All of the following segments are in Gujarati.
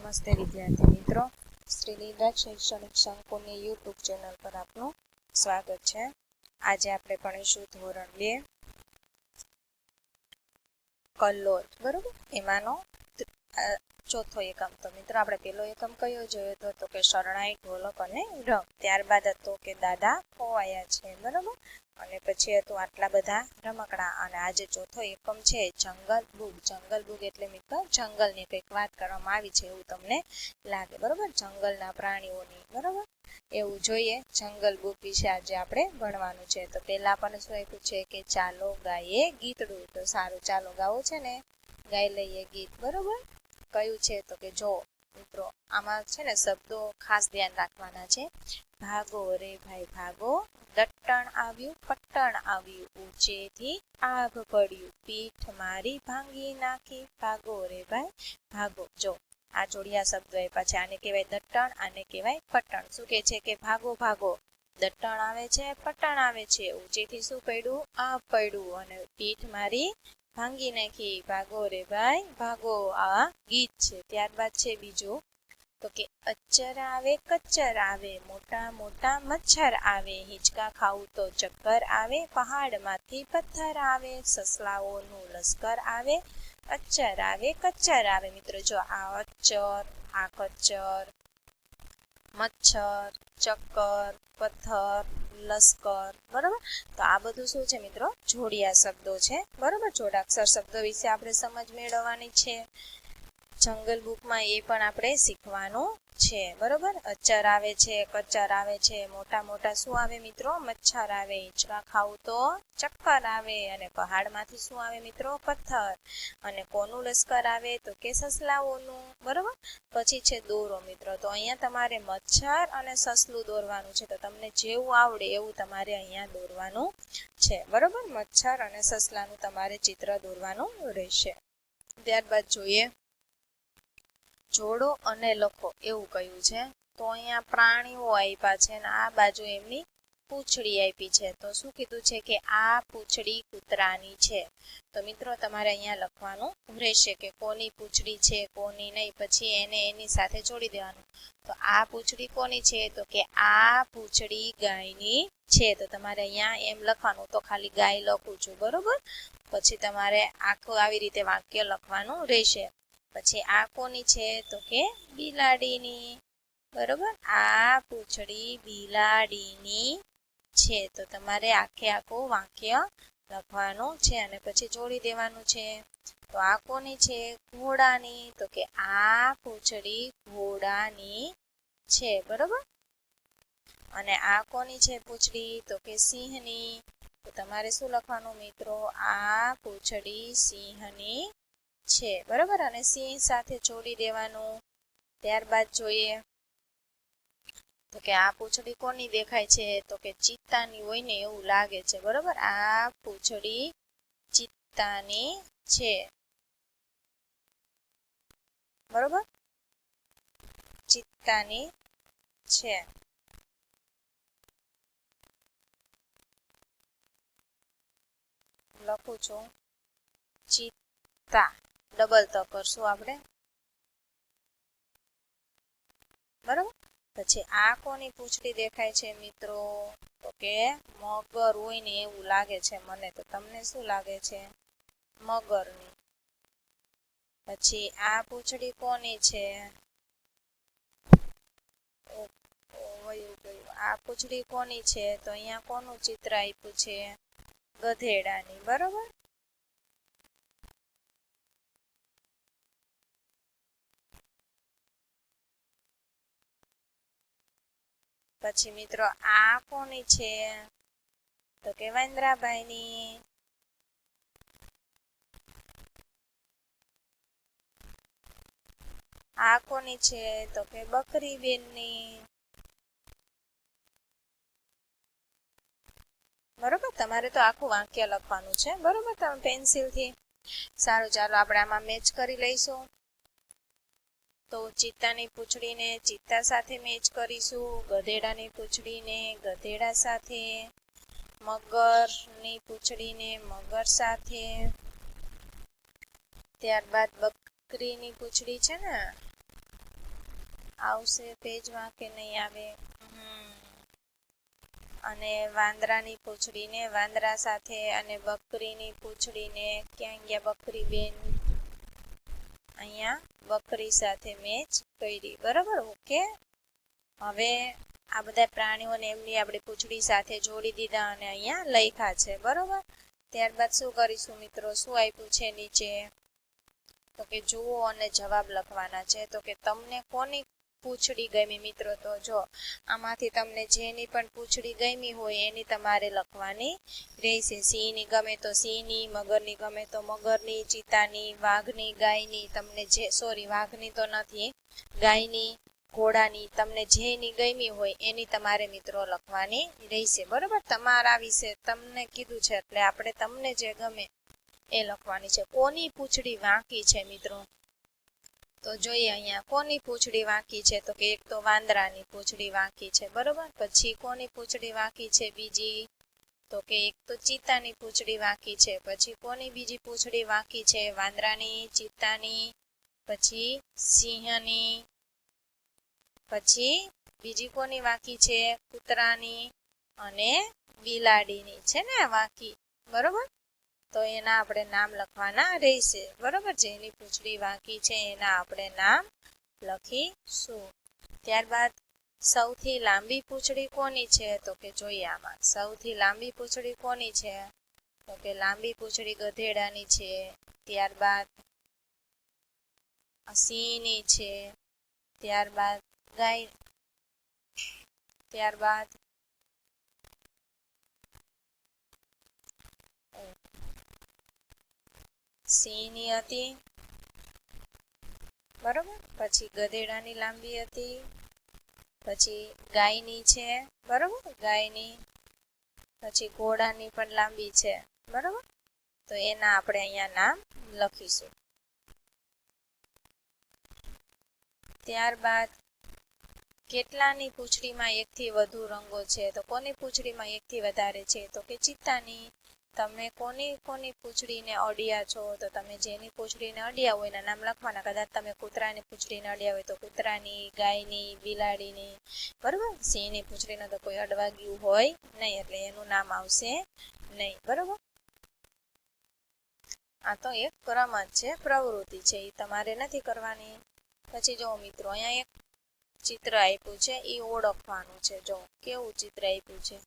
નમસ્તે વિદ્યાર્થી મિત્રો, શ્રી લીલા શૈક્ષણિક સંકુલની યુટ્યુબ ચેનલ પર આપનું સ્વાગત છે। આજે આપણે ભણીશું ધોરણ 2 કલ્લોળ, બરોબર। એમાંનો ચોથો એકમ। તો મિત્રો આપણે પહેલો એકમ કયો જોયો હતો? તો કે શરણાઈ, ઢોલક અને રંગ। ત્યારબાદ હતો કે દાદા ખોવાયા છે, બરોબર। અને પછી હતું આટલા બધા રમકડા। અને આજે ચોથો એકમ છે જંગલ બુક। જંગલ બુક એટલે મિત્રો જંગલની કંઈક વાત કરવામાં આવી છે એવું તમને લાગે, બરોબર। જંગલના પ્રાણીઓની, બરોબર, એવું જોઈએ। જંગલ બુક વિશે આજે આપણે ભણવાનું છે। તો પહેલા આપણને શું આપ્યું છે કે ચાલો ગાઈએ ગીતડું। તો સારું, ચાલો ગાવું છે ને, ગાઈ લઈએ ગીત, બરોબર। કયું છે? તો કે જો મિત્રો આમાં છે ને શબ્દો ખાસ ધ્યાન રાખવાના છે। ભાગો રે ભાઈ ભાગો, દટ્ટણ આવ્યું પટ્ટણ આવ્યું, ઊંચેથી આભ પડ્યું, પીઠ મારી ભાંગી નાખી, ભાગો રે ભાઈ ભાગો। જો આ જોડિયા શબ્દો આપ્યા છે, આને કહેવાય દટ્ટણ, આને કહેવાય પટ્ટણ। શું કહે છે કે ભાગો ભાગો, દટ્ટણ આવે છે, પટ્ટણ આવે છે, ઊંચેથી શું પડ્યું? આભ પડ્યું, અને પીઠ મારી ભાંગી નાખી, ભાગો રે ભાઈ ભાગો। આ ગીત છે। ત્યારબાદ છે બીજું, તો કે અચ્ચર આવે કચ્ચર આવે, મોટા મોટા મચ્છર આવે, હિંચકા ખાવું તો ચક્કર આવે, પહાડમાંથી પથ્થર આવે, સસલાઓનું લશ્કર આવે, અચ્ચર આવે કચ્ચર આવે। મિત્રો જો આ અચ્ચર, આ કચ્ચર, મચ્છર, ચક્કર, પથ્થર, લશ્કર, બરોબર। તો આ બધું શું છે મિત્રો? જોડિયા શબ્દો છે, બરોબર। જોડાક્ષર શબ્દો વિશે આપણે સમજ મેળવવાની છે। જંગલ બુકમાં એ પણ આપણે શીખવાનું છે, બરોબર। અચ્ચર આવે છે, કચ્ચર આવે છે, મોટા મોટા શું આવે મિત્રો? મચ્છર આવે, હિંચકા ખાવું તો ચક્કર આવે, અને પહાડમાંથી શું આવે મિત્રો? પથ્થર, અને કોનું લશ્કર આવે? તો કે સસલાઓનું, બરોબર। પછી છે દોરો મિત્રો। તો અહીંયા તમારે મચ્છર અને સસલું દોરવાનું છે। તો તમને જેવું આવડે એવું તમારે અહીંયા દોરવાનું છે, બરોબર। મચ્છર અને સસલાનું તમારે ચિત્ર દોરવાનું રહેશે। ત્યારબાદ જોઈએ જોડો અને લખો, એવું કહ્યું છે। તો અહીંયા પ્રાણીઓ આપ્યા છે અને આ બાજુ એમની પૂંછડી આપી છે। તો શું કીધું છે કે આ પૂંછડી કૂતરાની છે। તો મિત્રો તમારે અહીંયા લખવાનું રહેશે કે કોની પૂંછડી છે, કોની નહીં, પછી એને એની સાથે જોડી દેવાનું। તો આ પૂંછડી કોની છે? તો કે આ પૂંછડી ગાયની છે। તો તમારે અહીંયા એમ લખવાનું, તો ખાલી ગાય લખું છું, બરોબર। પછી તમારે આખું આવી રીતે વાક્ય લખવાનું રહેશે। પછી આ કોની છે? તો કે બિલાડીની, બરોબર। આ પૂંછડી બિલાડીની છે। તો તમારે આખે આખું વાક્ય લખવાનું છે અને પછી જોડી દેવાનું છે। તો આ કોની છે? ઘોડાની। તો કે આ પૂંછડી ઘોડાની છે, બરોબર। અને આ કોની છે પૂંછડી? તો કે સિંહની। તો તમારે શું લખવાનું મિત્રો? આ પૂંછડી સિંહની છે, બરોબર। અને સિંહ સાથે જોડી દેવાનું। ત્યારબાદ જોઈએ તો કે આ પૂંછડી કોની દેખાય છે? તો કે ચિત્તાની હોય ને એવું લાગે છે, બરોબર। આ પૂંછડી ચિત્તાની છે, બરોબર, ચિત્તાની છે। લખું છું ચિત્તા, ડબલ ત કરશું આપણે, બરોબર। પછી આ કોની પૂંછડી દેખાય છે મિત્રો? તો કે મગર હોય ને એવું લાગે છે મને। તો તમને શું લાગે છે? મગરની। પછી આ પૂંછડી કોની છે? આ પૂંછડી કોની છે? તો અહીંયા કોનું ચિત્ર આપ્યું છે? ગધેડાની, બરોબર। પછી મિત્રો આ કોની છે? તો કે વાંદરાભાઈની। આ કોની છે? તો કે બકરી બેનની, બરોબર। તમારે તો આખું વાક્ય લખવાનું છે, બરોબર, તમે પેન્સિલથી। સારું, ચાલો આપણે આમાં મેચ કરી લઈશું। તો ચિત્તાની પૂંછડીને ચિત્તા સાથે મેચ કરીશું, ગધેડાની પૂંછડીને ગધેડા સાથે, મગરની પૂંછડીને મગર સાથે, ત્યારબાદ બકરીની પૂંછડી છે ને આવશે પેજમાં કે નહીં આવે? અને વાંદરાની પૂંછડીને વાંદરા સાથે અને બકરીની પૂંછડીને ક્યાં ગયા બકરી બેન? અહીંયા બકરી સાથે મેચ કરી. બરાબર, ઓકે. હવે આ બધા પ્રાણીઓને એમની આપણે પૂંછડી સાથે જોડી દીધા અને અહીંયા લખ્યા છે. બરાબર, ત્યારબાદ શું કરીશું મિત્રો? શું આપ્યું છે નીચે? તો કે જુઓ અને જવાબ લખવાના છે. તો કે તમને કોની પૂંછડી ગમી મિત્રો? તો જો આમાંથી તમને જેની પણ પૂંછડી ગમી હોય એની તમારે લખવાની રહેશે. સિંહની ગમે તો સિંહની, મગરની ગમે તો મગરની, ચિત્તાની, વાઘની, ગાયની, તમને જે વાઘની તો નથી, ગાયની, ઘોડાની, તમને જેની ગમી હોય એની તમારે મિત્રો લખવાની રહેશે. બરોબર, તમારા વિશે તમને કીધું છે એટલે આપણે તમને જે ગમે એ લખવાની છે. કોની પૂંછડી વાંકી છે મિત્રો? તો જોઈએ અહીંયા કોની પૂંછડી વાંકી છે? તો કે એક તો વાંદરાની પૂંછડી વાંકી છે. બરોબર, પછી કોની પૂંછડી વાંકી છે બીજી? તો કે એક તો ચિત્તાની પૂંછડી વાંકી છે. પછી કોની બીજી પૂંછડી વાંકી છે? વાંદરાની, ચિત્તાની, પછી સિંહની, પછી બીજી કોની વાંકી છે? કૂતરાની અને બિલાડીની છે ને વાંકી. બરોબર, તો એના આપણે નામ લખવાના રહેશે. બરોબર, જેની પૂંછડી વાંકી છે એના આપણે નામ લખીશું. ત્યારબાદ સૌથી લાંબી પૂંછડી કોની છે? તો કે જોઈએ આમાં સૌથી લાંબી પૂંછડી કોની છે? તો કે લાંબી પૂંછડી ગધેડાની છે. ત્યારબાદ સિંહની છે. ત્યારબાદ ગાય, ત્યારબાદ સિંહની હતી. બરોબર, પછી ગધેડાની લાંબી હતી, પછી ગાયની છે. બરોબર, ગાયની, પછી ઘોડાની પણ લાંબી છે. બરોબર, તો એના આપણે અહીંયા નામ લખીશું. ત્યારબાદ કેટલાની પૂંછડીમાં એકથી વધુ રંગો છે? તો કોની પૂંછડીમાં એકથી વધારે છે? તો કે ચિત્તાની. તમે કોની કોની પૂંછડીને અડ્યા છો? તો તમે જેની પૂંછડીને અડ્યા હોય એના નામ લખવાના. કદાચ તમે કૂતરાની પૂંછડીને અડ્યા હોય તો કૂતરાની, ગાયની, બિલાડીની. બરોબર, સિંહની પૂંછડીને તો કોઈ અડવા ગયું હોય નહીં એટલે એનું નામ આવશે નહીં. બરોબર, આ તો એક ક્રમ જ છે, પ્રવૃત્તિ છે, એ તમારે નથી કરવાની. પછી જો મિત્રો અહીંયા એક ચિત્ર આપ્યું છે, એ ઓળખવાનું છે. જો કેવું ચિત્ર આપ્યું છે,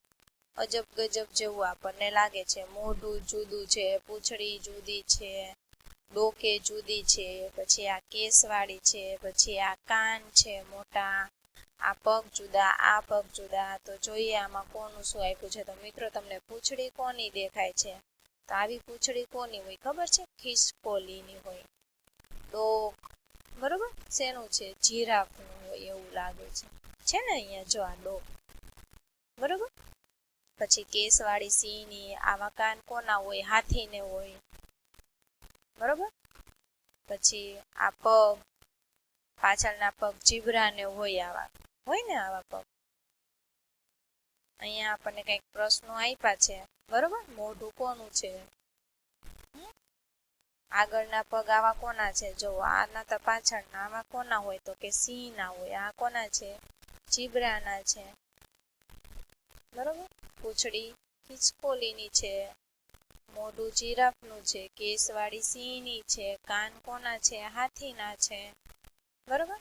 અજબ ગજબ જેવું આપણને લાગે છે. મોઢું જુદું છે, પૂંછડી જુદી છે, ડોકે જુદી છે, પછી આ કેસવાળી છે, પછી આ કાન છે મોટા, આ પગ જુદા, આ પગ જુદા. તો જોઈએ આમાં કોનું શું આપ્યું છે. તો મિત્રો તમને પૂંછડી કોની દેખાય છે? તો આવી પૂંછડી કોની હોય ખબર છે? ખિસકોલીની હોય. ડોક, બરોબર, શેનું છે? જીરાફનું હોય એવું લાગે છે ને અહીંયા જો આ ડોક. બરોબર, પછી કેસવાળી સિંહની. આવા કાન કોના હોય? હાથીને હોય. બરોબર, પછી આ પગ, પાછળના પગ જીબ્રાને હોય. આવા હોય ને આવા પગ. અહીંયા આપણને કંઈક પ્રશ્નો આપ્યા છે. બરોબર, મોઢું કોનું છે? આગળના પગ આવા કોના છે? જો આના તો પાછળના આવા કોના હોય? તો કે સિંહના હોય. આ કોના છે? જીબ્રાના છે. બરોબર, પૂંછડી ખિસકોલીની છે, મોઢું જીરાફનું છે, કેસવાળી સિંહની છે, કાન કોના છે? હાથીના છે. બરોબર,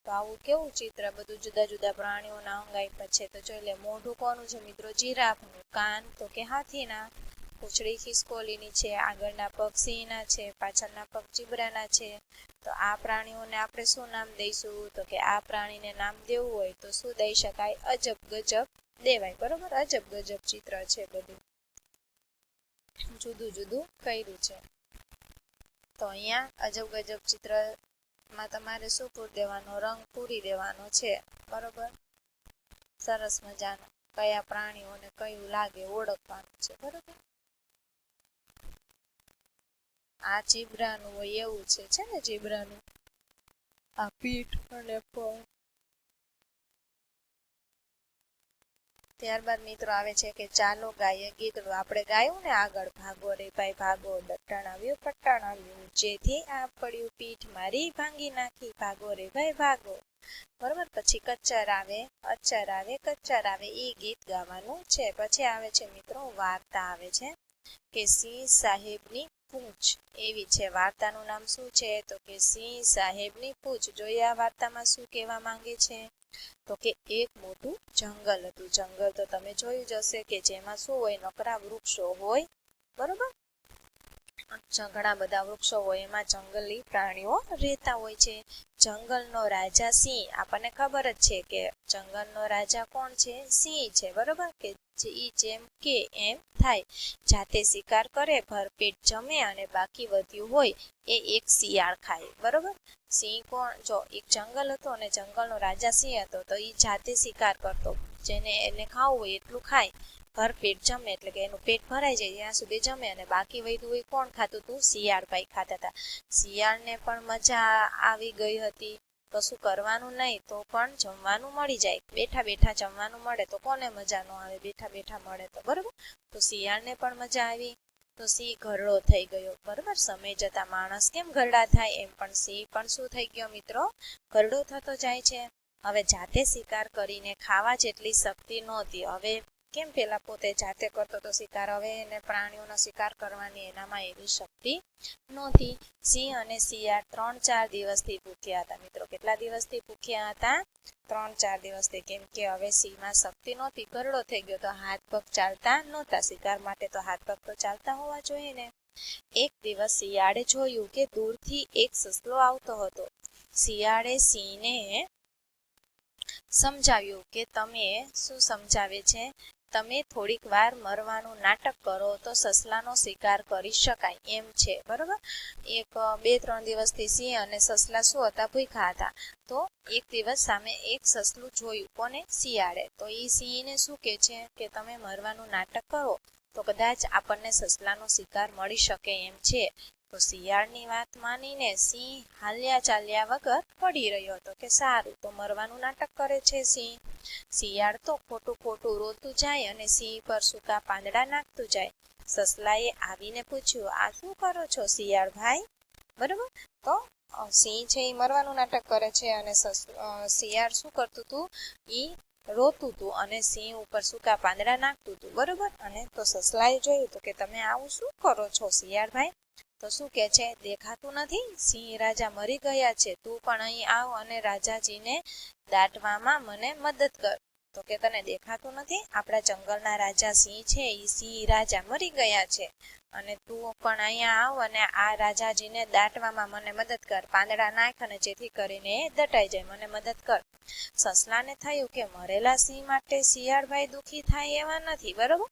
તો આવું કેવું ચિત્ર, બધું જુદા જુદા પ્રાણીઓના અંગ આપ્યા છે. તો જોઈ લે, મોઢું કોનું છે મિત્રો? જીરાફનું, કાન તો કે હાથીના, પૂંછડી ખિસકોલીની છે, આગળના પગ સિંહના છે, પાછળના પગ ચીબરાના છે. તો આ પ્રાણીઓને આપણે શું નામ દઈશું? તો કે આ પ્રાણીને નામ દેવું હોય તો શું દઈ શકાય? અજબ ગજબ દેવાય. બરોબર, અજબ ગજબ ચિત્ર છે, બધું જુદું જુદું કર્યું છે. તો અહીંયા અજબ ગજબ ચિત્રમાં તમારે શું પૂરી દેવાનો? રંગ પૂરી દેવાનો છે. બરોબર, સરસ મજાનો કયા પ્રાણીઓને કયું લાગે ઓળખવાનું છે. બરોબર, આ જીબ્રાનું હોય એવું છે ને? જીબ્રાનું આ પીઠ અને પગ. ત્યારબાદ મિત્રો આવે છે કે ચાલો ગાઈએ ગીતડું. આપણે ગાયું ને આગળ, ભાગો રે ભાઈ ભાગો, દટ્ટાણ આવ્યું પટ્ટાણ આવ્યું, જેથી આ પડ્યું પીઠ મારી ભાંગી નાખી, ભાગો રે ભાઈ ભાગો. બરોબર. પછી કચ્ચર આવે, અચ્ચર આવે, કચ્ચર આવે, એ ગીત ગાવાનું છે. પછી આવે છે મિત્રો વાર્તા આવે છે કે સિંહ સાહેબની પૂંછ. એવી છે વાર્તાનું નામ. શું છે? તો કે સિંહ સાહેબની પૂંછ. જોઈએ આ વાર્તામાં શું કહેવા માંગે છે? તો કે એક મોટું જંગલ હતું. જંગલ તો તમે જોયું જ હશે કે જેમાં શું હોય? નકરા વૃક્ષો હોય. બરોબર. ઘણા બધા વૃક્ષો હોય, એમાં જંગલી પ્રાણીઓ રહેતા હોય છે. જંગલનો રાજા સિંહ. આપણને ખબર જ છે કે જંગલનો રાજા કોણ છે? સિંહ છે. બરોબર. કે જેમ કે એમ થાય. જાતે શિકાર કરે, ભરપેટ જમે અને બાકી વધ્યું હોય એ એક શિયાળ ખાય. બરોબર. સિંહ કોણ? જો એક જંગલ હતો અને જંગલનો રાજા સિંહ હતો, તો એ જાતે શિકાર કરતો. જેને એને ખાવું હોય એટલું ખાય, ભરપેટ જમે, એટલે કે એનું પેટ ભરાઈ જાય ત્યાં સુધી જમે, અને બાકી વધ્યું હોય કોણ ખાતું હતું? શિયાળભાઈ ખાતા હતા. શિયાળને પણ મજા આવી ગઈ હતી. કશું કરવાનું નહીં તો પણ જમવાનું મળી જાય. બેઠા બેઠા જમવાનું મળે તો કોને મજા ન આવે? બેઠા બેઠા મળે તો. બરોબર. તો શિયાળને પણ મજા આવી. તો સિંહ ઘરડો થઈ ગયો. બરોબર. સમય જતા માણસ કેમ ઘરડા થાય, એમ પણ સિંહ પણ શું થઈ ગયો મિત્રો? ઘરડો થતો જાય છે. હવે જાતે શિકાર કરીને ખાવા જેટલી શક્તિ નહોતી. હવે કેમ પેલા પોતે જાતે કરતો તો શિકાર, હવે એને પ્રાણીઓનો શિકાર કરવાની એનામાં એવી શક્તિ નહોતી. સિંહ અને શિયાળ 3-4 દિવસથી ભૂખ્યા હતા. મિત્રો કેટલા દિવસથી ભૂખ્યા હતા? 3-4 દિવસથી. કેમ કે હવે સિંહમાં શક્તિ નહોતી, ઘરડો થઈ ગયો, તો હાથ પગ ચાલતા નહોતા. શિકાર માટે તો હાથ પગ તો ચાલતા હોવા જોઈએ ને. એક દિવસ શિયાળે જોયું કે દૂરથી એક સસલો આવતો હતો. શિયાળે સિંહને સમજાવ્યું કે તમે શું સમજાવે છે? તમે થોડીક વાર મરવાનું નાટક કરો તો સસલાનો શિકાર કરી શકાય એમ છે. બરોબર. 2-3 દિવસથી સિંહ અને સસલા શું હતા? ભૂખ્યા હતા. તો એક દિવસ સામે એક સસલું જોયું. કોને? શિયાળે. તો એ સિંહને શું કહે છે કે તમે મરવાનું નાટક કરો તો કદાચ આપણને સસલાનો શિકાર મળી શકે એમ છે. તો શિયાળની વાત માનીને સિંહ હાલ્યા ચાલ્યા વગર પડી રહ્યો હતો કે સારું, તો મરવાનું નાટક કરે છે સિંહ. શિયાળ તો ખોટું ખોટું રોતું જાય અને સિંહ પર સૂકા પાંદડા નાખતું જાય. સસલાએ આવીને પૂછ્યું, આ શું કરો છો શિયાળ ભાઈ? બરોબર. તો સિંહ છે એ મરવાનું નાટક કરે છે અને શિયાળ શું કરતું હતું? એ રોતું હતું અને સિંહ ઉપર સૂકા પાંદડા નાખતું હતું. બરોબર. અને તો સસલાએ જોયું તો કે તમે આવું શું કરો છો શિયાળ ભાઈ? તો શું કે છે? દેખાતું નથી? સિંહ રાજા મરી ગયા છે. તું પણ અહીં આવ અને રાજાજીને દાટવામાં મને મદદ કર. તો કે તને દેખાતું નથી? આપણા જંગલના રાજા સિંહ છે, એ સિંહ રાજા મરી ગયા છે, અને તું પણ અહીંયા આવ અને આ રાજાજીને દાટવામાં મને મદદ કર. પાંદડા નાખ અને જેથી કરીને દટાઈ જાય, મને મદદ કર. સસલાને થયું કે મરેલા સિંહ માટે શિયાળભાઈ દુખી થાય એવા નથી. બરોબર.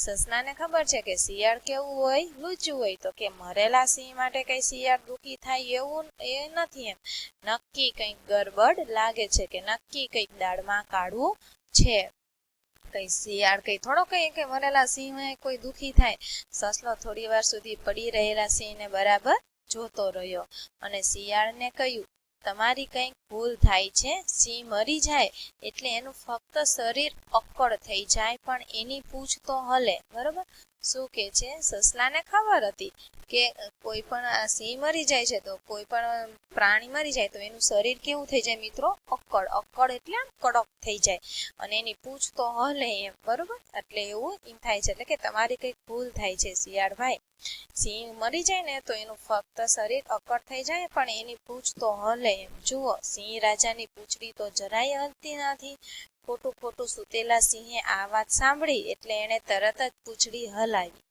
સસલાને ખબર છે કે શિયાળ કેવું હોય? લૂચું હોય. તો કે મરેલા સિંહ માટે કઈ શિયાળ દુખી થાય એવું એ નથી. એમ નક્કી કંઈક ગડબડ લાગે છે, કે નક્કી કંઈક દાળમાં કાઢવું છે. કઈ શિયાળ કઈ થોડો કઈ કે મરેલા સિંહ કોઈ દુખી થાય. સસલો થોડી વાર સુધી પડી રહેલા સિંહને બરાબર જોતો રહ્યો અને શિયાળને કહ્યું, તમારી કંઈક ભૂલ થાય છે. સિંહ મરી જાય એટલે એનું ફક્ત શરીર અક્કડ થઈ જાય, પણ એની પૂંછ તો હલે. બરોબર. શું કે છે? સસલાને ખબર હતી કે કોઈ પણ સિંહ મરી જાય છે, તો કોઈ પણ પ્રાણી મરી જાય તો એનું શરીર કેવું થઈ જાય મિત્રો? અક્કડ. અક્કડ એટલે આમ કડક થઈ જાય અને એની પૂંછ તો હલે એમ. બરોબર. એટલે એવું એમ થાય છે, એટલે કે તમારી કંઈક ભૂલ થાય છે શિયાળ ભાઈ. સિંહ મરી જાય ને તો એનું ફક્ત શરીર અક્કડ થઈ જાય, પણ એની પૂંછ તો હલે એમ. જુઓ, સિંહ રાજાની પૂંછડી તો જરાય હલતી નથી. ખોટું ખોટું સૂતેલા સિંહે આ વાત સાંભળી એટલે એણે તરત જ પૂંછડી હલાવી.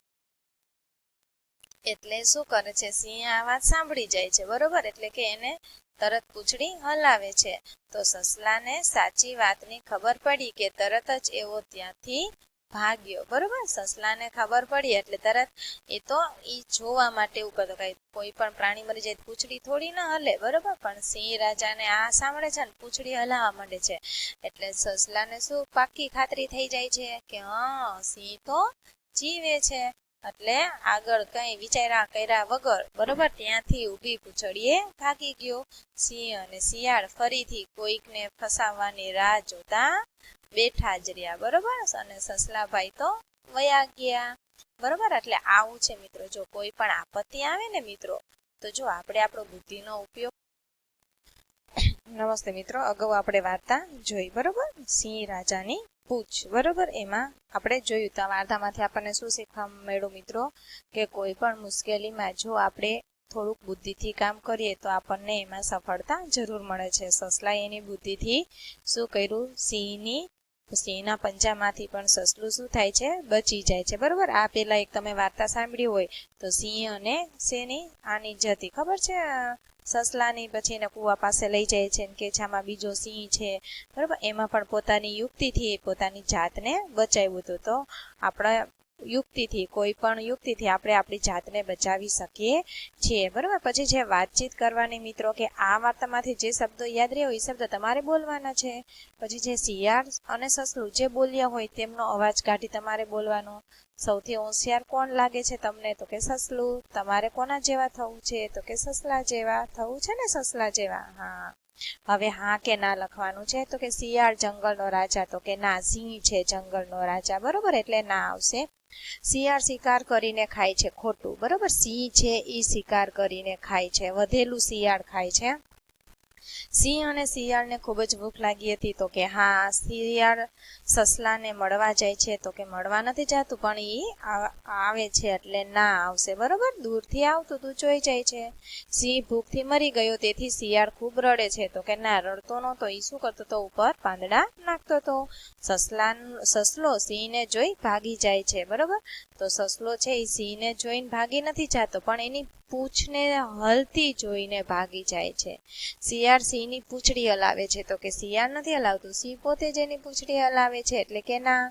એટલે શું કરે છે? સિંહ આ વાત સાંભળી જાય છે. બરોબર. એટલે કે એને તરત પૂંછડી હલાવે છે. તો સસલાને સાચી વાતની ખબર પડી કે તરત જ એવો ત્યાંથી ભાગ્યો. બરોબર. સસલાને ખબર પડી એટલે તરત એ તો જોવા માટે એવું કરતો, કઈ કોઈ પણ પ્રાણી મરી જાય પૂંછડી થોડી ના હલે. બરોબર. પણ સિંહ રાજાને આ સાંભળે છે ને પૂંછડી હલાવવા માંડે છે, એટલે સસલાને શું પાકી ખાતરી થઈ જાય છે કે હા, સિંહ તો જીવે છે. એટલે આગળ કઈ વિચાર્યા કર્યા વગર બરોબર ત્યાંથી ઊભી પૂંછડીએ ભાગી ગયો. સિંહ અને શિયાળ ફરીથી કોઈકને ફસાવવાની રાહ જોતા બેઠા જ રહ્યા બરોબર અને સસલાભાઈ તો વયા ગયા બરોબર. એટલે આવું છે મિત્રો, જો કોઈ પણ આપત્તિ આવે ને મિત્રો તો જો આપણે આપણો બુદ્ધિનો ઉપયોગ. નમસ્તે મિત્રો, અગાઉ આપણે વાર્તા જોઈ બરોબર, સિંહ રાજાની પૂછ બરોબર. એમાં આપણે જોયું તો વાર્તામાંથી આપણને શું શીખવા મળ્યું મિત્રો, કે કોઈ પણ મુશ્કેલીમાં જો આપણે થોડુંક બુદ્ધિથી કામ કરીએ તો આપણને એમાં સફળતા જરૂર મળે છે. સસલાએ એની બુદ્ધિથી શું કર્યું, સિંહના પંજામાંથી પણ સસલું શું થાય છે, બચી જાય છે બરોબર. આ પેલા એક તમે વાર્તા સાંભળી હોય તો સિંહ અને શેની આની જતી ખબર છે, સસલાની પછી એને કૂવા પાસે લઈ જાય છે કે જેમાં બીજો સિંહ છે બરોબર. એમાં પણ પોતાની યુક્તિથી પોતાની જાતને બચાવ્યું હતું. તો આપણા યુક્તિથી કોઈ પણ યુક્તિથી આપણે આપણી જાતને બચાવી શકીએ છીએ બરોબર. પછી જે વાતચીત કરવાની મિત્રો, કે આ વાર્તામાંથી જે શબ્દો યાદ રહ્યો એ શબ્દ તમારે બોલવાના છે. પછી જે શિયાળ અને સસલું જે બોલ્યા હોય તેમનો અવાજ કાઢી તમારે બોલવાનો. સૌથી હોશિયાર કોણ લાગે છે તમને, તો કે સસલું. તમારે કોના જેવા થવું છે, તો કે સસલા જેવા થવું છે ને, સસલા જેવા. હા, હવે હા કે ના લખવાનું છે. તો કે શિયાળ જંગલનો રાજા, તો કે ના, સિંહ છે જંગલનો રાજા બરોબર, એટલે ના આવશે. શિયાળ શિકાર કરીને ખાય છે, ખોટું બરોબર. સિંહ છે એ શિકાર કરીને ખાય છે, વધેલું શિયાળ ખાય છે. સિંહ અને શિયાળને ખૂબ જ ભૂખ લાગી હતી, તો કે હા, શિયાળ સસલાને મળવા જાય છે, તો કે મળવા નથી જતું પણ એ આવે છે એટલે ના આવશે બરોબર. દૂરથી આવતું તું જોઈ જાય છે. સિંહ ભૂખથી મરી ગયો તેથી શિયાળ ખૂબ રડે છે, તો કે ના, રડતો નહોતો, એ શું કરતો તો ઉપર પાંદડા નાખતો હતો. સસલો સિંહને જોઈ ભાગી જાય છે બરોબર. તો સસલો છે એ સિંહને જોઈને ભાગી નથી જતો પણ એની પૂંછને હલતી જોઈને ભાગી જાય છે. શિયાળ સિંહની પૂંછડી હલાવે છે, તો કે શિયાળ નથી હલાવતું, સિંહ પોતે જ એની પૂંછડી હલાવે છે, એટલે કે ના,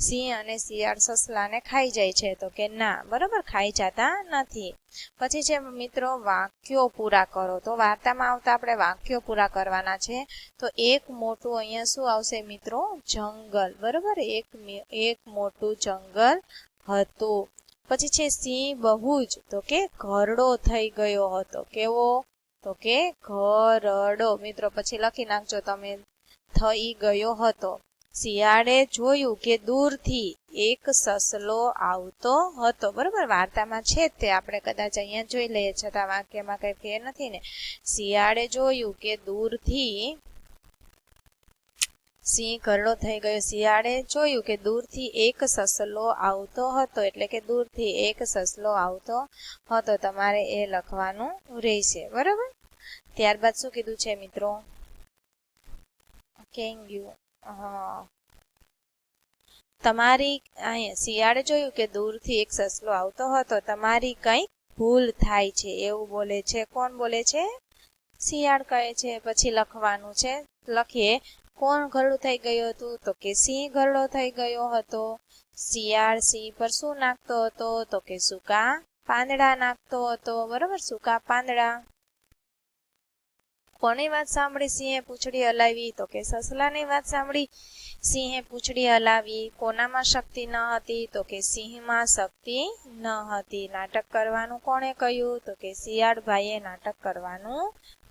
સિંહ અને શિયાળ સસલાને ખાઈ જાય છે, તો કે ના બરોબર, ખાઈ જતા નથી. પછી છે મિત્રો વાક્યો પૂરા કરો. તો વાર્તામાં આવતા આપણે વાક્યો પૂરા કરવાના છે. તો એક મોટું અહીંયા શું આવશે મિત્રો, જંગલ બરોબર. એક મોટું જંગલ હતું. પછી છે સિંહ બહુ જ, તો કે ઘરડો થઈ ગયો હતો. કેવો, તો કે ઘરડો મિત્રો. પછી લખી નાખજો તમે, થઈ ગયો હતો. શિયાળે જોયું કે દૂરથી એક સસલો આવતો હતો બરોબર. વાર્તામાં છે તે આપણે કદાચ અહીંયા જોઈ લઈએ, છતાં વાક્યમાં કઈ ફેર નથી ને. શિયાળે જોયું કે દૂરથી, સિંહ ઘરડો થઈ ગયો. શિયાળે જોયું કે દૂરથી એક સસલો આવતો હતો, એટલે કે દૂરથી એક સસલો આવતો હતો. તમારે એ લખવાનું રહેશે બરોબર. ત્યારબાદ શું કીધું છે મિત્રો, તમારી અહીંયા શિયાળે જોયું કે દૂરથી એક સસલો આવતો હતો, તમારી કંઈક ભૂલ થાય છે એવું બોલે છે. કોણ બોલે છે, શિયાળ કહે છે. પછી લખવાનું છે, લખીએ કોણ ઘરડું થઈ ગયું હતું, તો કે સિંહ ઘરડો થઈ ગયો હતો. શિયાળ સિંહ પર શું નાખતો હતો, તો કે સૂકા પાંદડા નાખતો હતો બરોબર, સૂકા પાંદડા. કોની વાત સાંભળી સિંહે પૂંછડી હલાવી, તો કે સસલાની વાત સાંભળી સિંહે પૂંછડી હલાવી. કોનામાં શક્તિ ન હતી, તો કે સિંહમાં શક્તિ ન હતી. નાટક કરવાનું કોણે કહ્યું, તો કે શિયાળ ભાઈએ નાટક કરવાનું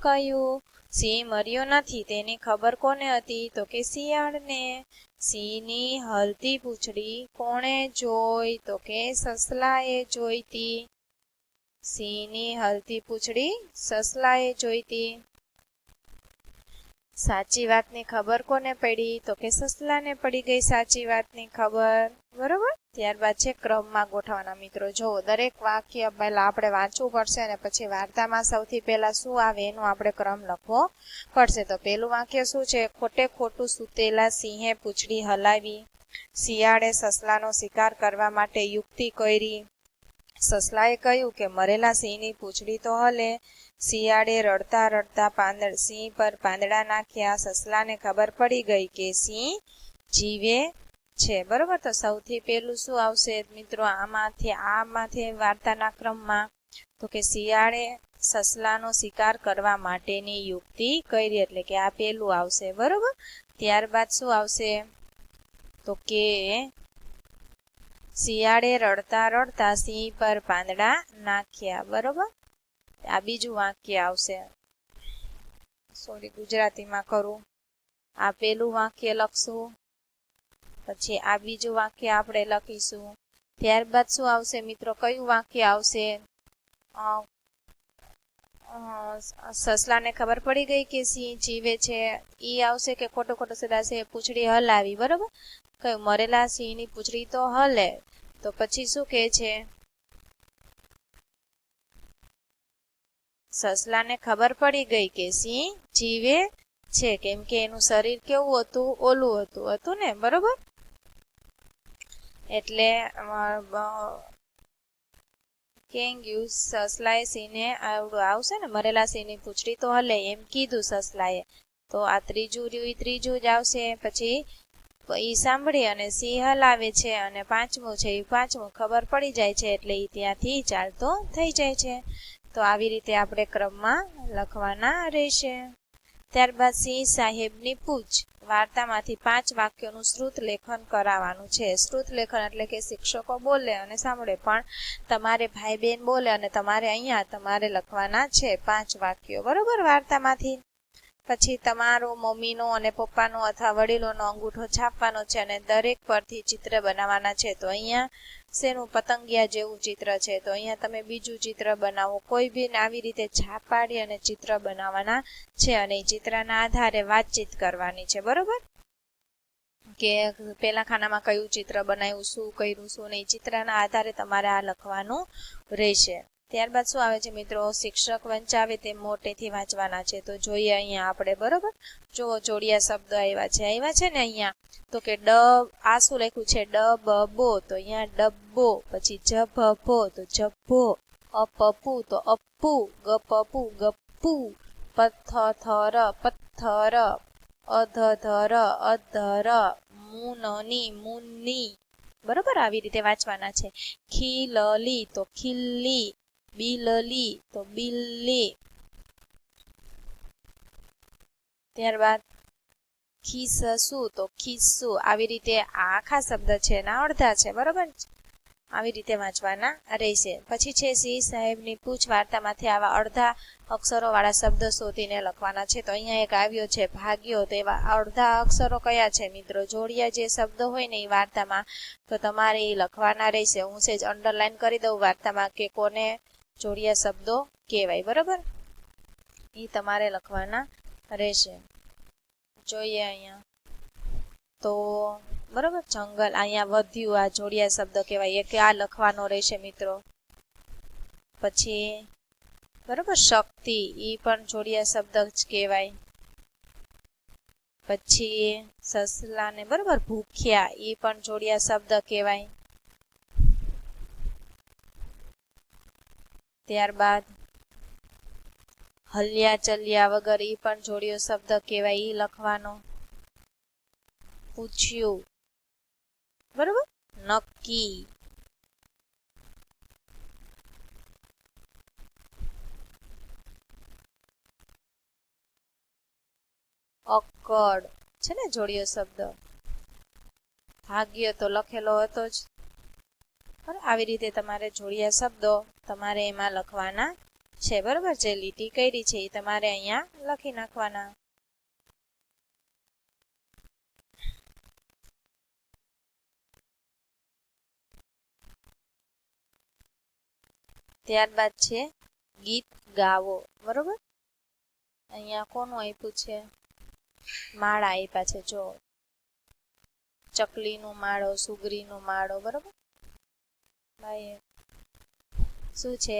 કહ્યું. સિંહ મર્યો નથી તેની ખબર કોને હતી, તો કે શિયાળને. સિંહની હલતી પૂંછડી કોણે જોઈ, તો કે સસલાએ જોઈતી. સિંહની હલતી પૂંછડી સસલાએ જોઈતી. સાચી વાતની ખબર કોને પડી, તો કે સસલાને પડી ગઈ સાચી વાતની ખબર બરોબર. ત્યારબાદ છે ક્રમમાં ગોઠવવાના મિત્રો. જો દરેક વાક્ય પહેલા આપણે વાંચવું પડશે અને પછી વાર્તામાં સૌથી પહેલા શું આવે એનો આપણે ક્રમ લખવો પડશે. તો પેલું વાક્ય શું છે, ખોટે ખોટું સૂતેલા સિંહે પૂંછડી હલાવી. શિયાળે સસલાનો શિકાર કરવા માટે યુક્તિ કરી. સસલાએ કહ્યું કે મરેલા સિંહની પૂંછડી તો હલે. શિયાળે રડતા રડતા સિંહ પર પાંદડા નાખ્યા. સસલાને ખબર પડી ગઈ કે સિંહ જીવે છે બરોબર. તો સૌથી પહેલું શું આવશે મિત્રો, આમાંથી વાર્તાના ક્રમમાં, તો કે શિયાળે સસલાનો શિકાર કરવા માટેની યુક્તિ કરી, એટલે કે આ પેલું આવશે બરોબર. ત્યારબાદ શું આવશે, તો કે શિયાળે રડતા રડતા સિંહ પર પાંદડા નાખ્યા. બરોબર, આ બીજું વાક્ય આવશે. સોરી, ગુજરાતીમાં કરું. આ પેલું વાક્ય લખશું, પછી આ બીજું વાક્ય આપણે લખીશું. ત્યારબાદ શું આવશે મિત્રો? કયું વાક્ય આવશે? સસલાને ખબર પડી ગઈ કે સિંહ જીવે છે, ઈ આવશે કે ખોટો ખોટો સદાશે પૂંછડી હલાવી. બરોબર, કયું? મરેલા સિંહની પૂંછડી તો હલે. તો પછી શું કહે છે? સસલાને ખબર પડી ગઈ કે સિંહ જીવે છે, કેમ કે એનું શરીર કેવું હતું? ઓલું હતું ને. બરોબર, એટલે કેંગ્યુ સસલાએ સિંહને આવશે ને, મરેલા સિંહની પૂંછડી તો હલે એમ કીધું સસલાએ. તો આ ત્રીજું જ આવશે. પછી ઈ સાંભળી અને સિંહ હલાવે છે, અને પાંચમું છે, એ પાંચમું ખબર પડી જાય છે, એટલે ઈ ત્યાંથી ચાલતો થઈ જાય છે. તો આવી રીતે આપણે ક્રમમાં લખવાના રહેશે. ત્યારબાદ સિંહ સાહેબની પૂછ. વાર્તામાંથી 5 વાક્યોનું શ્રુત લેખન કરાવવાનું છે. શ્રુત લેખન એટલે કે શિક્ષકો બોલે અને સાંભળે, પણ તમારે ભાઈ બહેન બોલે અને તમારે અહીંયા તમારે લખવાના છે 5 વાક્યો. બરોબર, વાર્તામાંથી. પછી તમારો મમ્મીનો અને પપ્પાનો અથવા વડીલોનો અંગૂઠો છાપવાનો છે, અને દરેક પરથી ચિત્ર બનાવવાના છે. તો અહીંયા શેનું? પતંગિયા જેવું ચિત્ર છે, તો અહીંયા તમે બીજું ચિત્ર બનાવો. કોઈ બી આવી રીતે છાપ પાડી અને ચિત્ર બનાવવાના છે, અને ચિત્રના આધારે વાતચીત કરવાની છે. બરોબર, કે પેલા ખાનામાં કયું ચિત્ર બનાવ્યું, શું કર્યું, શું નહીં, ચિત્રના આધારે તમારે આ લખવાનું રહેશે. ત્યારબાદ શું આવે છે મિત્રો? શિક્ષક વંચાવે તે મોટેથી વાંચવાના છે. તો જોઈએ અહીંયા આપણે. બરોબર, જો જોડિયા શબ્દ આવ્યા છે ને અહીંયા. તો કે આ શું લખ્યું છે? ડબબો, તો અહીંયા ડબ્બો. પછી જભભો, તો જભ્ભો. અપપુ, તો અપ્પુ. ગપપુ, ગપ્પુ. પથ્થર, પથ્થર. અધધર, અધર. મુનની, મુન્ની. બરોબર, આવી રીતે વાંચવાના છે. ખીલલી, તો ખીલ્લી. બિલલી, તો બિલ્લી. ત્યારબાદ ખીસસુ, તો ખીસ્સુ. આવી રીતે આખા શબ્દ છે એના અડધા છે. બરોબર, આવી રીતે વાંચવાના રહેશે. પછી છે સિંહ સાહેબની પૂછ. વાર્તામાંથી આવા અડધા અક્ષરો વાળા શબ્દ શોધીને લખવાના છે. તો અહીંયા એક આવ્યો છે ભાગ્યો. તો એવા અડધા અક્ષરો કયા છે મિત્રો? જોડિયા જે શબ્દ હોય ને એ વાર્તામાં, તો તમારે એ લખવાના રહેશે. હું સેજ અંડરલાઈન કરી દઉં વાર્તામાં કે કોને જોડિયા શબ્દો કહેવાય. બરોબર, એ તમારે લખવાના રહેશે. જોઈએ અહીંયા. તો બરોબર, જંગલ અહીંયા વધ્યું, આ જોડિયા શબ્દ કહેવાય, એ કે આ લખવાનો રહેશે મિત્રો. પછી બરોબર, શક્તિ, એ પણ જોડિયા શબ્દ જ કહેવાય. પછી સસલાને બરોબર ભૂખ્યા, એ પણ જોડિયા શબ્દ કહેવાય. ત્યારબાદ હલ્યા ચલ્યા વગર, એ પણ જોડિયો શબ્દ કહેવાય, એ લખવાનો. પૂછ્યું, બરોબર, નક્કી. અક્કડ છે ને જોડિયો શબ્દ. ભાગ્ય તો લખેલો હતો જ. આવી રીતે તમારે જોડિયા શબ્દો તમારે એમાં લખવાના છે. બરોબર, જે લીટી કરી છે એ તમારે અહીંયા લખી નાખવાના. ત્યારબાદ છે ગીત ગાવો. બરોબર, અહીંયા કોનું આપ્યું છે? માળા આપ્યા છે. જો ચકલીનો માળો, સુગરીનો માળો. બરોબર, ભાઈ શું છે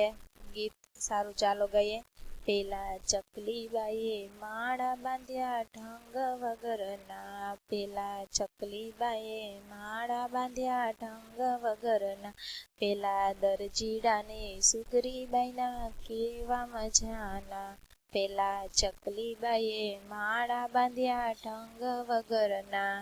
ગીત? સારું, ચાલો ગઈએ. પેલા ચકલી બાઈએ માળા બાંધ્યા ઢંગ વગરના. પેલા ચકલી બાઈએ માળા બાંધ્યા ઢંગ વગરના. પેલા દરજીડાને સુગરીબાઈના કેવા મજાના. પેલા ચકલી બાઈએ માળા બાંધ્યા ઢંગ વગરના.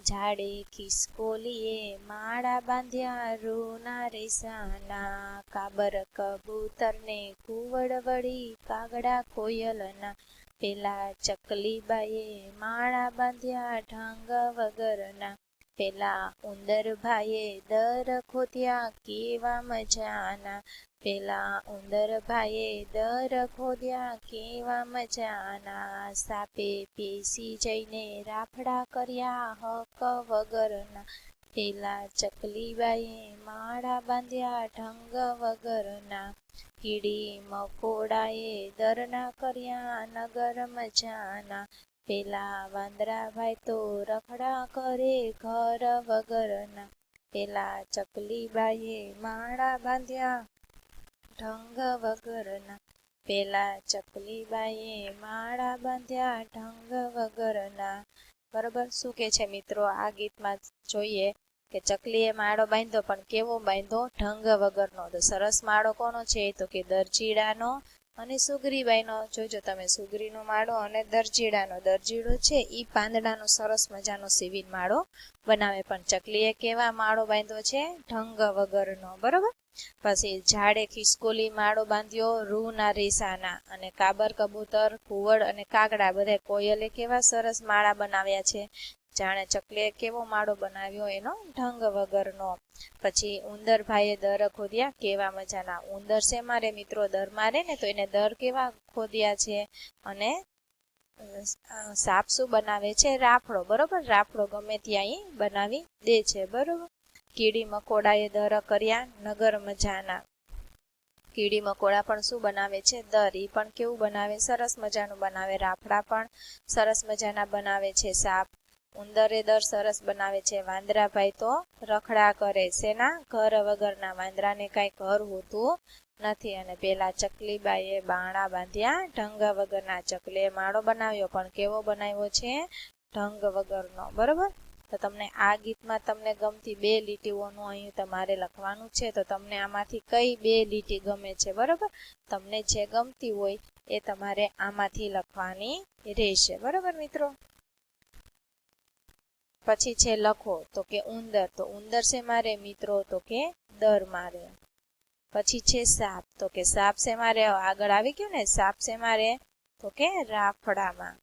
ઝાડે ખિસકોલીએ માળા બાંધ્યા રૂના રેસાના. કાબર કબૂતરને કુવડ વળી કાગડા કોયલના. પેલા ચકલી બાઈએ માળા બાંધ્યા ઢંગ વગરના. પેલા ઉંદર ભાઈએ દર ખોદ્યા કેવા મજાના. પેલા ઉંદર ભાઈએ દર ખોદ્યા કેવા મજાના. સાપે પેસી જઈને રાફડા કર્યા હક વગરના. પેલા ચકલીબાઈએ માળા બાંધ્યા ઢંગ વગરના. કીડી મકોડાએ દરના કર્યા નગર મજાના. પેલા વાંદરાભાઈ તો રખડા કરે ઘર વગરના. પેલા ચકલીબાઈએ માળા બાંધ્યા ઢંગ વગરના. પેલા ચકલીબાઈએ માળા બાંધ્યા ઢંગ વગરના. બરોબર. શું કે છે મિત્રો આ ગીતમાં જોઈએ કે ચકલીએ માળો બાંધ્યો પણ કેવો બાંધ્યો? ઢંગ વગરનો. તો સરસ માળો કોનો છે? તો કે દરજીડાનો અને સુગ્રીબાઈનો. જોજો તમે સુગ્રીનો માળો અને દરજીડાનો. દરજીડો છે ઈ પાંદડાનો સરસ મજાનો સીવીને માળો બનાવે, પણ ચકલીએ કેવા માળો બાંધ્યો છે? ઢંગ વગરનો. બરોબર. પછી ઝાડે ખિસકોલી માળો બાંધ્યો રૂના રેસાના. અને કાબર કબૂતર કુવડ અને કાગડા બધા કોયલે કેવા સરસ માળા બનાવ્યા છે. જાણે ચકલીએ કેવો માળો બનાવ્યો? એનો ઢંગ વગરનો. પછી ઉંદર ભાઈએ દર ખોદ્યા કેવા મજાના. ઉંદર છે મારે મિત્રો દર મારે ને તો એને દર કેવા ખોદ્યા છે. અને સાપ શું બનાવે છે? રાફડો. બરોબર. રાફડો ગમે ત્યાં બનાવી દે છે. બરોબર. કીડી મકોડાએ દર કર્યા નગર મજાના. કીડી મકોડા પણ શું બનાવે છે? દર. ઈ પણ કેવું બનાવે? સરસ મજાનું બનાવે. રાફડા પણ સરસ મજાના બનાવે છે. સાપ ઉંદરે દર સરસ બનાવે છે. વાંદરાભાઈ તો રખડા કરે શેના? ઘર વગરના. વાંદરાને કાંઈ ઘર હોતું નથી. અને પેલા ચકલીબાઈએ બાણા બાંધ્યા ઢંગ વગરના. ચકલીએ માળો બનાવ્યો પણ કેવો બનાવ્યો છે? ઢંગ વગરનો. બરોબર. તો તમને આ ગીતમાં તમને ગમતી 2 લીટીઓનું અહીં તમારે લખવાનું છે. તો તમને આમાંથી કઈ 2 લીટી ગમે છે? બરોબર. તમને જે ગમતી હોય એ તમારે આમાંથી લખવાની રહેશે. બરોબર મિત્રો. પછી છે લખો. તો કે ઉંદર. તો ઉંદર છે મારે મિત્રો? તો કે દર મારે. પછી છે સાપ. તો કે સાપ છે મારે? આગળ આવી ગયું ને. સાપ છે મારે? તો કે રાફડામાં.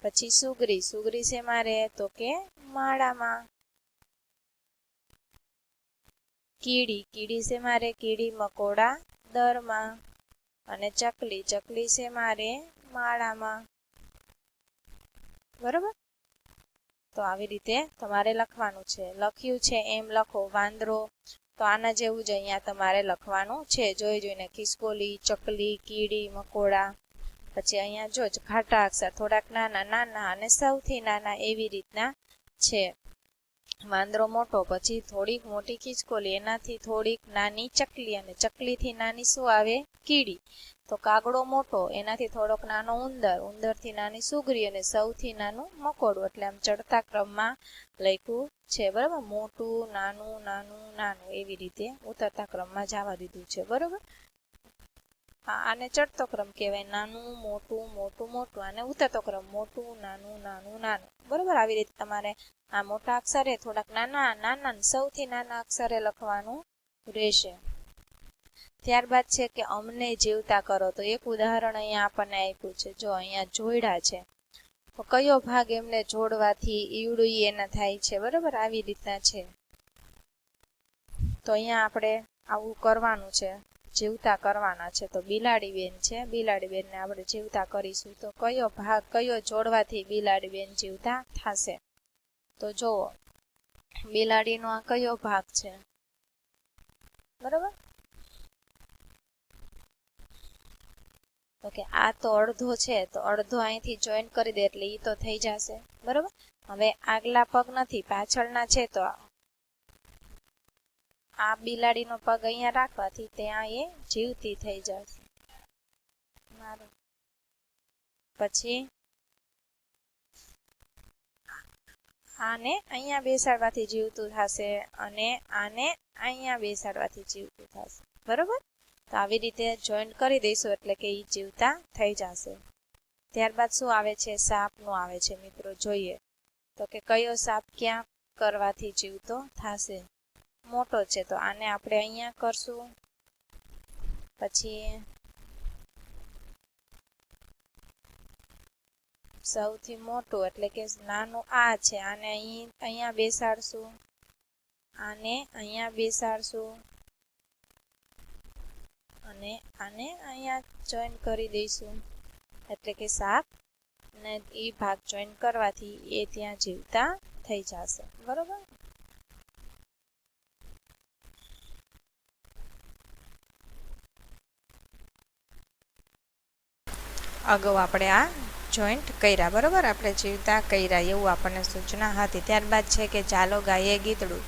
પછી સુગરી. સુગરી છે મારે? તો કે માળામાં. કીડી. કીડી છે મારે? કીડી મકોડા દરમાં. અને ચકલી. ચકલી છે મારે? માળામાં. બરોબર. તો આવી રીતે તમારે લખવાનું છે. લખ્યું છે એમ લખો. વાંદરો. તો આના જેવું જ અહીંયા તમારે લખવાનું છે. જોઈ જોઈને. ખિસકોલી, ચકલી, કીડી મકોડા. પછી અહીંયા જો ઘાટા અક્ષર થોડાક નાના નાના અને સૌથી નાના એવી રીતના છે. વાંદરો મોટો, પછી થોડીક મોટી ખિસકોલી, એનાથી થોડીક નાની ચકલી, અને ચકલીથી નાની શું આવે? કીડી. તો કાગડો મોટો, એનાથી થોડોક નાનો ઉંદર, ઉંદરથી નાની સુગરી, અને સૌથી નાનું મકોડું. એટલે આમ ચડતા ક્રમમાં લખ્યું છે. બરાબર. મોટું, નાનું, નાનું, નાનું એવી રીતે ઉતરતા ક્રમમાં જવા દીધું છે. બરોબર. આને ચડતો ક્રમ કહેવાય. નાનું મોટું મોટું મોટું. આને ઉતરતો ક્રમ મોટું નાનું નાનું નાનું. બરોબર. આવી રીતે તમારે આ મોટા અક્ષરે થોડાક નાના નાના સૌથી નાના અક્ષરે લખવાનું રહેશે. ત્યારબાદ છે કે અમને જીવતા કરો. તો એક ઉદાહરણ અહીંયા આપણને આપ્યું છે. જો અહીંયા જોડ્યા છે. તો કયો ભાગ એમને જોડવાથી ઈવડું એના થાય છે? બરોબર. આવી રીતના છે. તો અહીંયા આપણે આવું કરવાનું છે. જીવતા કરવાના છે. તો બિલાડી બેન છે. બિલાડી બેનને આપણે જીવતા કરીશું. તો કયો ભાગ કયો જોડવાથી બિલાડી બેન જીવતા થશે? તો જુઓ. બિલાડીનો આ કયો ભાગ છે? બરોબર. તો કે આ તો અડધો છે. તો અડધો અહીંથી જોઈન્ટ કરી દે એટલે ઈ તો થઈ જશે. બરોબર. હવે આગલા પગ નથી, પાછળના છે. તો આ બિલાડીનો પગ અહીંયા રાખવાથી ત્યાં એ જીવતી થઈ જશે. પછી આને અહીંયા બેસાડવાથી જીવતું થશે, અને આને અહીંયા બેસાડવાથી જીવતું થશે. બરોબર. તો આવી રીતે જોઈન્ટ કરી દઈશું એટલે કે એ જીવતા થઈ જશે. ત્યારબાદ શું આવે છે? સાપનું આવે છે મિત્રો. જોઈએ તો કે કયો સાપ ક્યાં કરવાથી જીવતો થશે? મોટો છે. તો આને આપણે અહીંયા કરશું. પછી સૌથી મોટું એટલે કે નાનું આ છે, આને અહીંયા બેસાડશું, આને અહીંયા બેસાડશું અને આને અહીંયા જોઈન કરી દઈશું એટલે કે 7 ને એ ભાગ જોઈન કરવાથી એ ત્યાં જીવતા થઈ જશે, બરોબર. અગાઉ આપણે આ જોઈન્ટ કર્યા, બરોબર, આપણે જીવતા કર્યા એવું આપણને સૂચના હતી. ત્યારબાદ છે કે ચાલો ગાઈએ ગીતડું.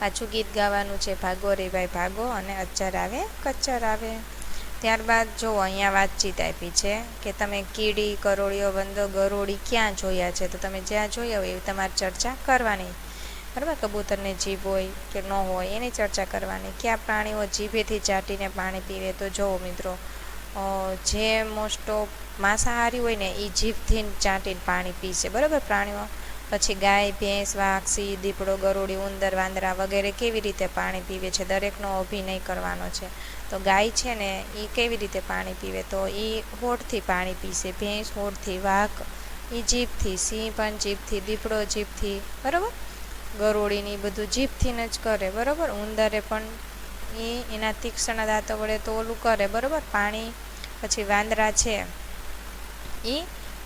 પાછું ગીત ગાવાનું છે, ભાગો રે ભાઈ ભાગો અને અચ્ચર આવે કચ્ચર આવે. ત્યારબાદ જો અહીંયા વાતચીત આપી છે કે તમે કીડી, કરોળીઓ, બંદો, ગરોળી ક્યાં જોયા છે, તો તમે જ્યાં જોયા હોય એવી તમારે ચર્ચા કરવાની, બરાબર. કબૂતરને જીભ હોય કે ન હોય એની ચર્ચા કરવાની. કયા પ્રાણીઓ જીભેથી ચાટીને પાણી પીવે, તો જુઓ મિત્રો, જે મોસ્ટ ઓફ માંસાહારી હોય ને એ જીભથી ચાટીને પાણી પીશે, બરાબર, પ્રાણીઓ. પછી ગાય, ભેંસ, વાઘ, સિંહ, દીપડો, ગરોળી, ઉંદર, વાંદરા વગેરે કેવી રીતે પાણી પીવે છે, દરેકનો અભિનય કરવાનો છે. તો ગાય છે ને એ કેવી રીતે પાણી પીવે, તો એ હોઠથી પાણી પીશે, ભેંસ હોઠથી, વાઘ એ જીભથી, સિંહ પણ જીભથી, દીપડો જીભથી, બરાબર. ગરોળીની બધું જીભથી જ કરે, બરાબર. ઉંદરે પણ એના તીક્ષ્ણ દાંતો વડે તો ઓલું કરે, બરાબર, પાણી. પછી વાંદરા છે એ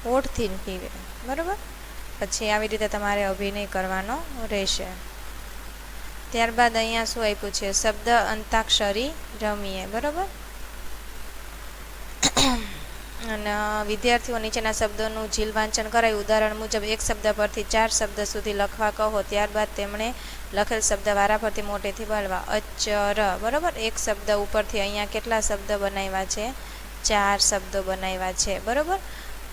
હોઠથી પીવે, બરાબર. પછી આવી રીતે તમારે અભિનય કરવાનો રહેશે. ત્યારબાદ અહીંયા શું આપ્યું છે, શબ્દ અંતાક્ષરી રમીએ, બરાબર. અને વિદ્યાર્થીઓ નીચેના શબ્દોનું ઝીલ વાંચન કરાયું. ઉદાહરણ મુજબ એક શબ્દ પરથી 4 શબ્દ સુધી લખવા કહો. ત્યારબાદ તેમણે લખેલ શબ્દ વારાફરતી મોટેથી બોલવા. અચ્ચર, બરાબર. એક શબ્દ ઉપરથી અહીંયા કેટલા શબ્દ બનાવ્યા છે, 4 શબ્દો બનાવ્યા છે, બરાબર.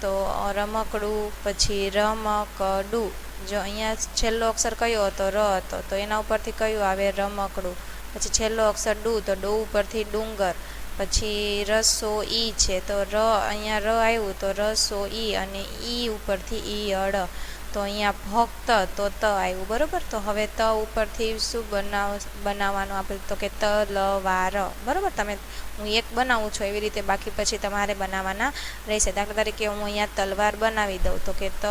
તો રમકડું, પછી રમકડું, જો અહીંયા છેલ્લો અક્ષર કયો હતો, ર હતો, તો એના ઉપરથી કયું આવે, રમકડું. પછી છેલ્લો અક્ષર ડુ, તો ડુ ઉપરથી ડુંગર. પછી રસોઈ છે, તો અહીંયા ર આવ્યું તો રસોઈ, અને ઈ ઉપરથી ઈયળ, તો અહીંયા ભક્ત તો ત આવ્યું, બરાબર. તો હવે ત ઉપરથી શું બનાવવાનું આપણે, તો કે તલવાર, બરાબર. તમે હું એક બનાવું છું એવી રીતે બાકી પછી તમારે બનાવવાના રહેશે. દાખલા તરીકે હું અહીંયા તલવાર બનાવી દઉં, તો કે ત,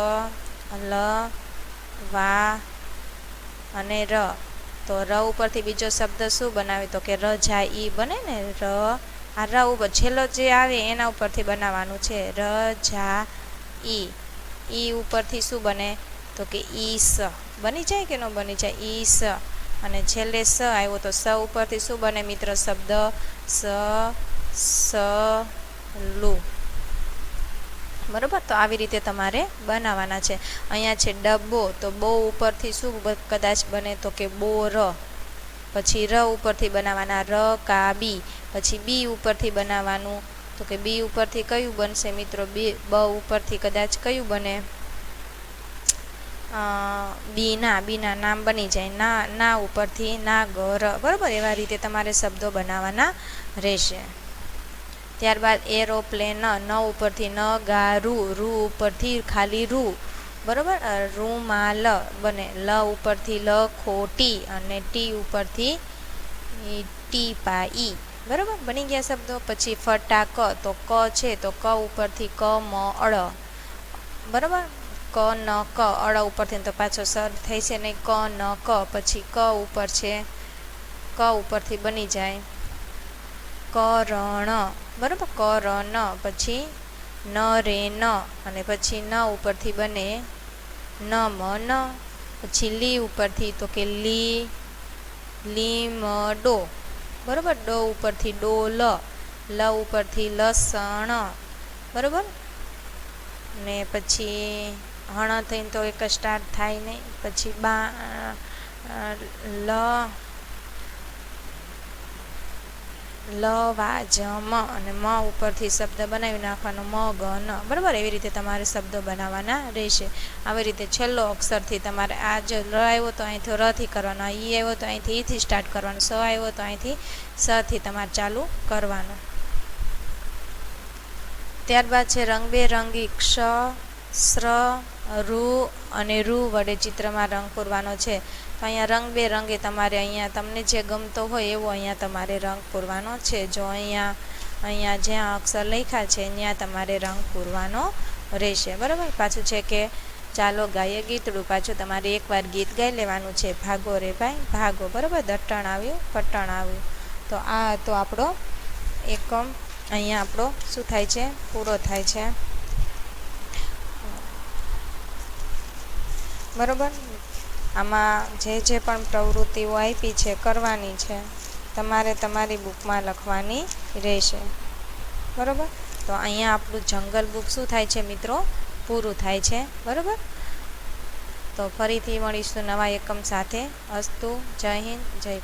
લ, વા અને ર. તો ર ઉપરથી બીજો શબ્દ શું બનાવે, તો કે રજાઈ બને ને, આ ર ઉપર છેલ્લો જે આવે એના ઉપરથી બનાવવાનું છે, રજાઈ. ઈ ઉપરથી શું બને, તો કે ઈસ, બની જાય કે ન બની જાય, ઈસ. અને છેલ્લે સ આવ્યો તો સ ઉપરથી શું બને મિત્ર, શબ્દ સલું, બરાબર. તો આવી રીતે તમારે બનાવવાના છે. અહીંયા છે ડબ્બો, તો બો ઉપરથી શું કદાચ બને, તો કે બોર. પછી ર ઉપરથી બનાવવાના, ર કા બી. પછી બી ઉપરથી બનાવવાનું, તો કે બી ઉપરથી કયું બનશે મિત્રો, બ ઉપરથી કદાચ કયું બને, બીના નામ બની જાય, ના ઉપરથી નાગર, બરાબર. એવા રીતે તમારે શબ્દો બનાવવાના રહેશે. ત્યારબાદ એરોપ્લેન, ન ઉપરથી ન ગારું, રૂ ઉપરથી ખાલી રૂ, બરાબર. રૂમાલ બને, લ ઉપરથી લ ખોટી, અને ટી ઉપરથી ટી પાઈ, બરાબર. બની ગયા શબ્દો. પછી ફટાક, તો ક છે તો ક ઉપરથી ક મ અળ, બરાબર. ક ન ક, અળ ઉપરથી તો પાછો સર થઈ છે નહીં, ક ન ક. પછી ક ઉપર છે, ક ઉપરથી બની જાય કરણ, બરાબર, કરણ. પછી ન રે ન, અને પછી ન ઉપરથી બને ન મ ન. પછી લી ઉપરથી, તો કે લીમડો, બરાબર. ડો ઉપરથી ડોલ, લ ઉપરથી લસણ, બરાબર. ને પછી હણ થઈને તો એક સ્ટાર્ટ થાય નહીં. પછી લ વા જમ, અને મ ઉપરથી શબ્દ બનાવી નાખવાનો, મગન, બરાબર. એવી રીતે તમારે શબ્દો બનાવવાના રહેશે. આવી રીતે છેલ્લો અક્ષરથી તમારે આ જો ર આવ્યો તો અહીંથી રથી કરવાનો, ઈ આવ્યો તો અહીંથી ઈથી સ્ટાર્ટ કરવાનું, સ આવ્યો તો અહીંથી સથી તમારે ચાલુ કરવાનું. ત્યારબાદ છે રંગબેરંગી, ક્ષ, શ્ર, રૂ અને રૂ વડે ચિત્રમાં રંગ પૂરવાનો છે. તો અહીંયા રંગબેરંગી તમારે અહીંયા તમને જે ગમતો હોય એવો અહીંયા તમારે રંગ પૂરવાનો છે. જો અહીંયા જ્યાં અક્ષર લખ્યા છે ત્યાં તમારે રંગ પૂરવાનો રહેશે. બરાબર, પાછું છે કે ચાલો ગાઈએ ગીતડું, પાછું તમારે એકવાર ગીત ગાઈ લેવાનું છે, ભાગો રે ભાઈ ભાગો. બરાબર, દટ્ટણ આવ્યું, પટ્ટણ આવ્યું. તો આ હતો આપણો એકમ. અહીંયા આપણો શું થાય છે, પૂરો થાય છે. બરાબર, આમાં જે પણ પ્રવૃત્તિઓ આપી છે કરવાની છે, તમારે તમારી બુકમાં લખવાની રહેશે. બરાબર, તો અહીંયા આપણું જંગલ બુક શું થાય છે મિત્રો, પૂરું થાય છે. બરાબર, તો ફરીથી મળીશું નવા એકમ સાથે. અસ્તુ, જય હિન્દ, જય